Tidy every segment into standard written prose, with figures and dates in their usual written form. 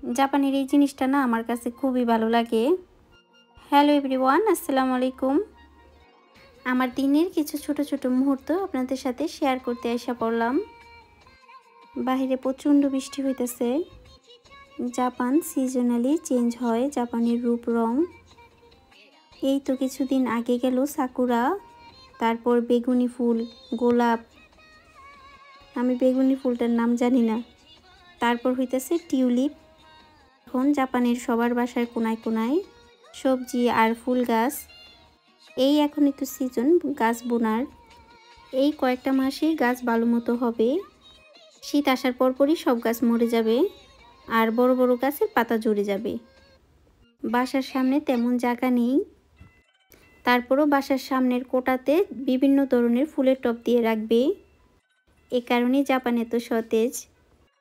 জাপানের এই জিনিসটা না আমার কাছে খুবই ভালো লাগে। হ্যালো এভরিওয়ান, আসসালামু আলাইকুম। আমার দিনের কিছু ছোট ছোট মুহূর্ত আপনাদের সাথে শেয়ার করতে এসে পড়লাম। বাইরে প্রচণ্ড বৃষ্টি হইতেছে। জাপান সিজনালি চেঞ্জ হয়, জাপানের রূপ রং। এই তো কিছুদিন আগে গেল সাকুরা, তারপর বেগুনি ফুল, গোলাপ, আমি বেগুনি ফুলটার নাম জানি না, তারপর হইতেছে টিউলিপ। এখন জাপানের সবার বাসার কোনায় কোনায় সবজি আর ফুল গাছ। এই এখনই তো সিজন গাছ বোনার। এই কয়েকটা মাসে গাছ ভালো মতো হবে। শীত আসার পরপরই সব গাছ মরে যাবে আর বড় বড় গাছের পাতা ঝরে যাবে। বাসার সামনে তেমন জায়গা নেই, তারপরও বাসার সামনের কোটাতে বিভিন্ন ধরনের ফুলের টব দিয়ে রাখবে। এ কারণে জাপান এত সতেজ।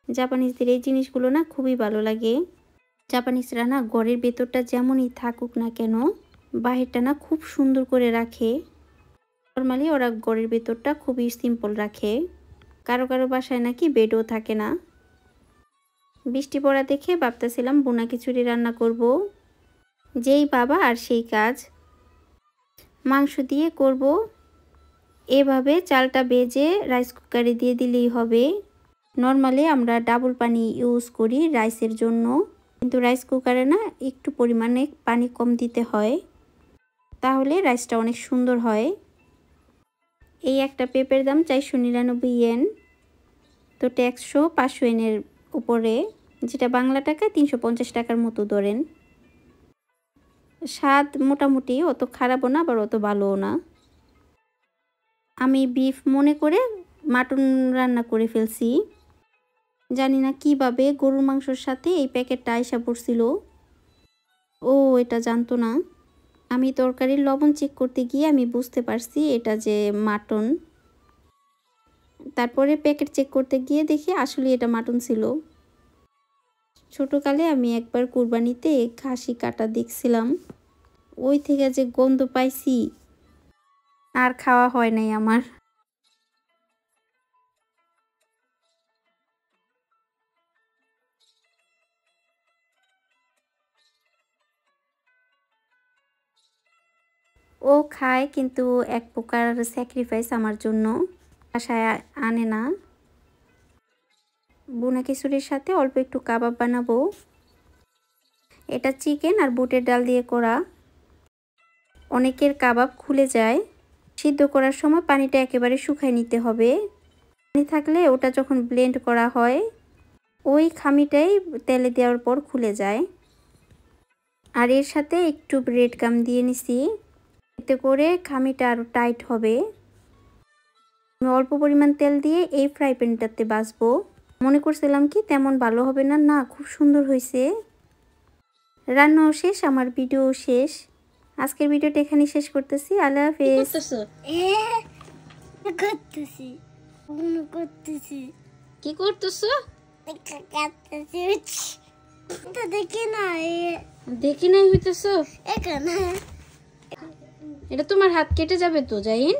জাপানিজদের এই জিনিসগুলো না খুবই ভালো লাগে। জাপানিজরা না ঘরের ভেতরটা যেমনই থাকুক না কেন, বাহিরটা না খুব সুন্দর করে রাখে। নর্মালি ওরা ঘরের ভেতরটা খুবই সিম্পল রাখে। কারো কারো বাসায় নাকি বেডও থাকে না। বৃষ্টি পড়া দেখে ভাবতেছিলাম বোনা খিচুড়ি রান্না করব। যেই বাবা আর সেই কাজ। মাংস দিয়ে করব। এভাবে চালটা ভেজে রাইস কুকারে দিয়ে দিলেই হবে। নর্মালি আমরা ডাবল পানি ইউজ করি রাইসের জন্য, কিন্তু রাইস কুকারে না একটু পরিমাণে পানি কম দিতে হয়, তাহলে রাইসটা অনেক সুন্দর হয়। এই একটা পেঁপের দাম 499 ইয়েন, তো ট্যাক্সও 500 ইয়েনের উপরে, যেটা বাংলা টাকায় 350 টাকার মতো ধরেন। স্বাদ মোটামুটি, অত খারাপও না আবার অত ভালোও না। আমি বিফ মনে করে মাটন রান্না করে ফেলছি। জানি না কিভাবে গরুর মাংসর সাথে এই প্যাকেটটা আইসা পড়ছিল। ও এটা জানতো না। আমি তরকারির লবণ চেক করতে গিয়ে আমি বুঝতে পারছি এটা যে মাটন। তারপরে প্যাকেট চেক করতে গিয়ে দেখি আসলে এটা মাটন ছিল। ছোটকালে আমি একবার কুরবানিতে খাসি কাটা দেখছিলাম, ওই থেকে যে গন্ধ পাইছি আর খাওয়া হয় নাই আমার। ও খায় কিন্তু এক প্রকার স্যাক্রিফাইস আমার জন্য, বাসায় আনে না। বোনা খিচুড়ির সাথে অল্প একটু কাবাব বানাবো। এটা চিকেন আর বুটের ডাল দিয়ে করা। অনেকের কাবাব খুলে যায়। সিদ্ধ করার সময় পানিটা একেবারে শুকায় নিতে হবে। পানি থাকলে ওটা যখন ব্লেন্ড করা হয় ওই খামিটাই তেলে দেওয়ার পর খুলে যায়। আর এর সাথে একটু ব্রেড গাম দিয়ে নিছি, এতে করে খামিটা আরও টাইট হবে। আমি অল্প পরিমাণ তেল দিয়ে এই ফ্রাই প্যানটাতে ভাজবো। মনে করছিলাম কি তেমন ভালো হবে না, না খুব সুন্দর হয়েছে। রান্নাও শেষ, আমার ভিডিও শেষ। আজকের ভিডিওটা এখানে শেষ করতেছি। আল্লাহ হাফেজ। কি করতেছো? দেখি নাই হইতেছো। এটা তোমার হাত কেটে যাবে তো জাহিন।